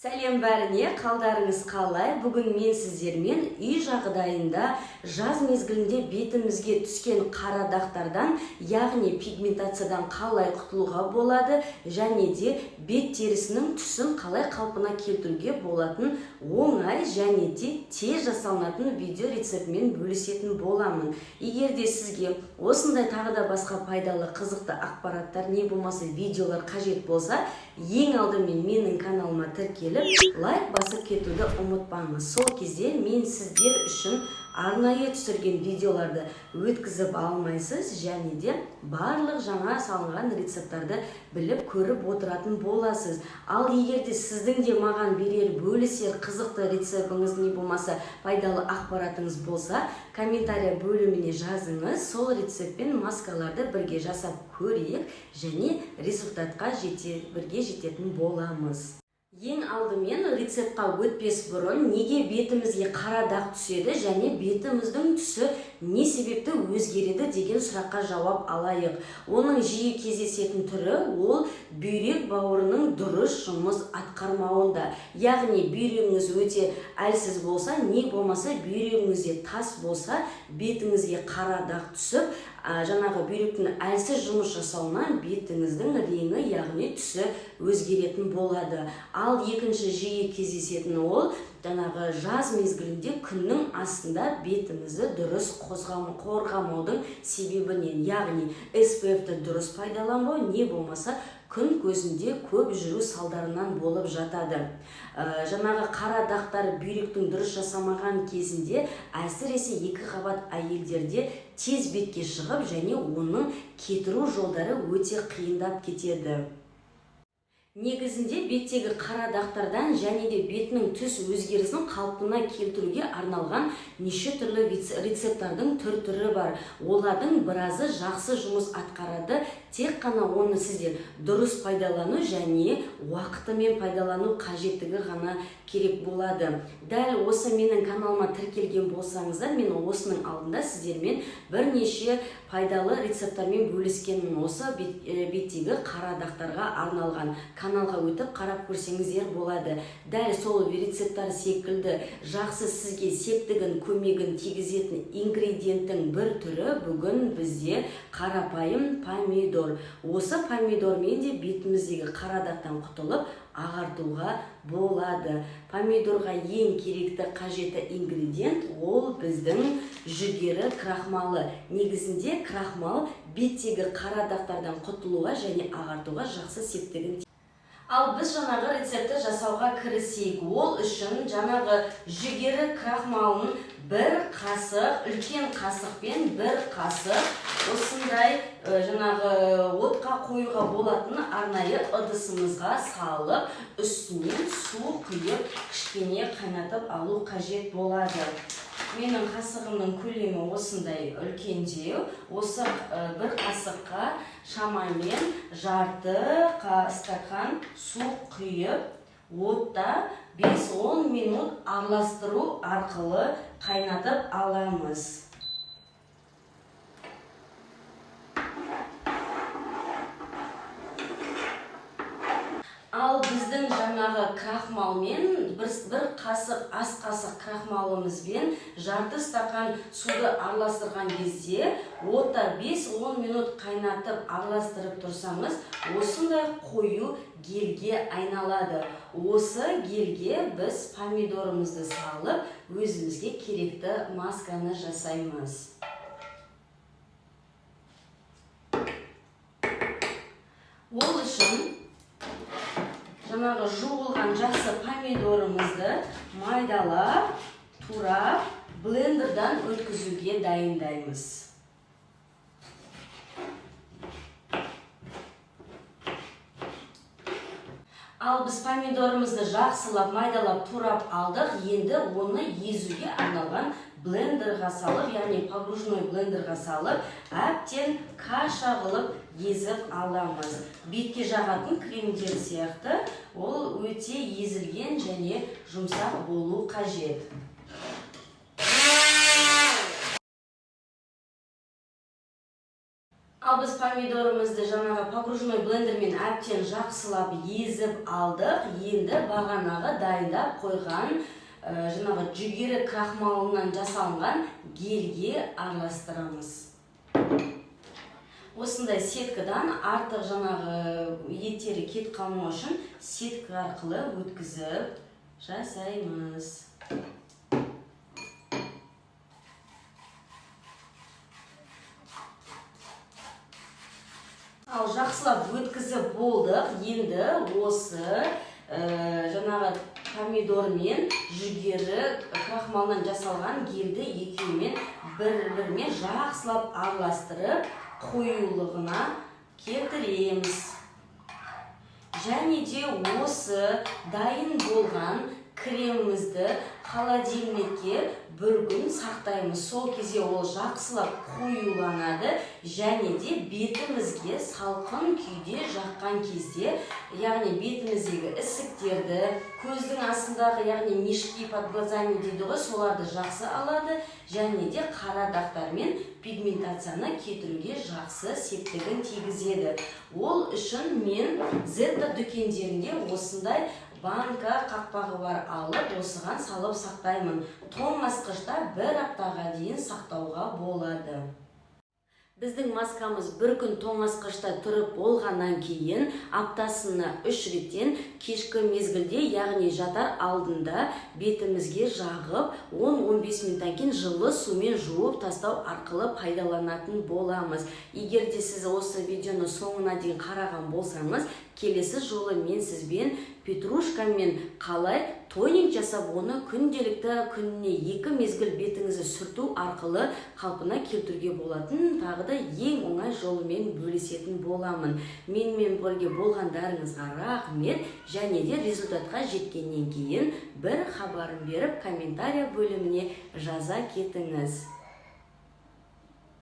Сәлем бәріне, қалдарыңыз қалай? Бүгін мен сіздермен үй жағдайында жаз мезгілінде бетімізге түскен қара дақтардан, яғни пигментациядан қалай құтылуға болады, және де бет терісінің түсін қалай қалпына келтіруге болатын оңай және де тез жасалынатын видео рецептімен бөлісетін боламын. Егер де сізге осындай тағы да басқа пайдалы қызықты ақпараттар не болмаса видеолар қажет болса, ең алдымен менің каналыма тіркеліп, лайк басып кетуді ұмытпаңыз. Сол кезде мен сіздер үшін арнайы түсірген видеоларды өткізіп алмайсыз, және де барлық жаңа салынған рецепттарды біліп көріп отыратын боласыз. Ал егер де сіздің де маған берер бөлісер қызықты рецептіңіз не болмаса пайдалы ақпаратыңыз болса, комментария бөліміне жазыңыз. Сол рецептпен маскаларды бірге жасап көрейік және результатқа бірге жететін боламыз. Ең алдымен рецептқа өтпес бұрын неге бетімізге қара дақ түседі және бетіміздің түсі не себепті өзгереді деген сұраққа жауап алайық. Оның жиі кездесетін түрі ол бүйрек бауырының дұрыс жұмыс атқармауында. Яғни бүйрегіңіз өте әлсіз болса, не болмаса бүйрегіңізде тас болса, бетіңізге қара дақ түсіп, жаңағы бүйректің әлсіз жұмыс жасауынан бетіңіздің реңі, яғни түсі өзгеретін болады. Ал екінші жиі кездесетін ол жаңағы жаз мезгілінде күннің астында бетімізді дұрыс қорғамаудың себебінен, яғни SPF-ті дұрыс пайдаланбау, не болмаса күн көзінде көп жүру салдарынан болып жатады. Жаңағы қара дақтар бүйректің дұрыс жасамаған кезінде, әсіресе екі қабат әйелдерде тез бетке шығып, және оның кетіру жолдары өте қиындап кетеді. Негізінде беттегі қара дақтардан және де бетінің түс өзгерісін қалпына келтіруге арналған неше түрлі рецепттардың түрі бар. Олардың біразы жақсы жұмыс атқарады, тек қана оны сіздер дұрыс пайдалану және уақытымен пайдалану қажеттігі ғана керек болады. Дәл осы менің каналыма тіркелген болсаңыздар, мен осының алдында сіздермен бірнеше пайдалы рецепттармен бөліскенмін. Осы беттегі қара дақтарға арналған каналға өтіп қарап көрсеңіздер болады. Дәл сол рецепттар секілді жақсы сізге септігін, көмегін тигізетін ингредиенттің бір түрі бүгін бізде қарапайым помидор. Осы помидормен де бетіміздегі қара дақтан құтылып ағартуға болады. Помидорға ең керекті қажетті ингредиент ол біздің жүгері крахмалы. Негізінде крахмал беттегі қара дақтардан құтылуға және ағартуға жақсы септігін. Ал біз жаңағы рецепті жасауға кірісейік. Ол үшін жаңағы жүгері крахмалын бір қасық, үлкен қасықпен бір қасық осындай жаңағы отқа қоюға болатын арнайы ыдысымызға салып, үстінен су құйып, кішкене қайнатып алу қажет болады. Менің қасығымның көлемі осындай үлкендеу. Осы бір қасыққа шамамен жарты стакан су құйып, отта 5-10 минут араластыру арқылы қайнатып аламыз. Ал біздің жаңағы крахмалмен бір қасық, ас қасық крахмалымызбен жарты стакан суды араластырған кезде отта 5-10 минут қайнатып араластырып тұрсаңыз, осындай қою гельге айналады. Осы гельге біз помидорымызды салып, өзімізге керекті масканы жасаймыз. Ол үшін жаңағы жуылған жақсы помидорымызды майдалап, турап, блендердан өткізуге дайындаймыз. Ал біз помидорымызды жақсылап, майдалап, турап алдық, енді оны езуге арналған блендерға салып, яғни погружной блендерға салып, әбден каша қылып езіп аламыз. Бетке жағатын кремдер сияқты ол өте езілген және жұмсақ болу қажет. Ал біз помидорымызды жаңағы погружной блендермен әбден жақсылап езіп алдық. Енді бағанағы дайындап қойған жаңағы жүгері крахмалынан жасалынған гельге араластырамыз. Осындай сеткадан артық жаңағы еттері кет қалмау үшін сетка арқылы өткізіп жасаймыз. Ал жақсылап өткізіп болдық. Енді осы жаңағы помидор мен жүгері крахмалынан жасалған гельді екеуімен бір-біріне жақсылап араластырып қоюлығына келтіреміз. Және де осы дайын болған кремімізді холодильникке бір күн сақтаймыз. Сол кезде ол жақсылап қоюланады және де бетімізге салқын күйде жаққан кезде, яғни бетіміздегі ісіктерді, көздің астындағы, яғни мешки под глазами дейді ғой, соларды жақсы алады және де қара дақтар мен пигментацияны кетіруге жақсы септігін тигізеді. Ол үшін мен Zeta дүкендерінде осындай банка қақпағы бар алып, осыған салып сақтаймын. Тоңазытқышта бір аптаға дейін сақтауға болады. Біздің маскамыз бір күн тоңазытқышта тұрып болғаннан кейін аптасына 3 реттен кешкі мезгілде, яғни жатар алдында бетімізге жағып 10-15 минуттан кейін жылы сумен жуып тастау арқылы пайдаланатын боламыз. Егер де сіз осы видеоны соңына дейін қараған болсаңыз, келесі жолы мен сізбен петрушкамен қалай тонинг жасап, оны күнделікті күніне 2 мезгіл бетіңізді сүрту арқылы қалпына келтіруге болатын тағы да ең оңай жолымен бөлісетін боламын. Менімен бірге болғандарыңызға рахмет, және де результатқа жеткеннен кейін бір хабарын беріп комментария бөліміне жаза кетіңіз.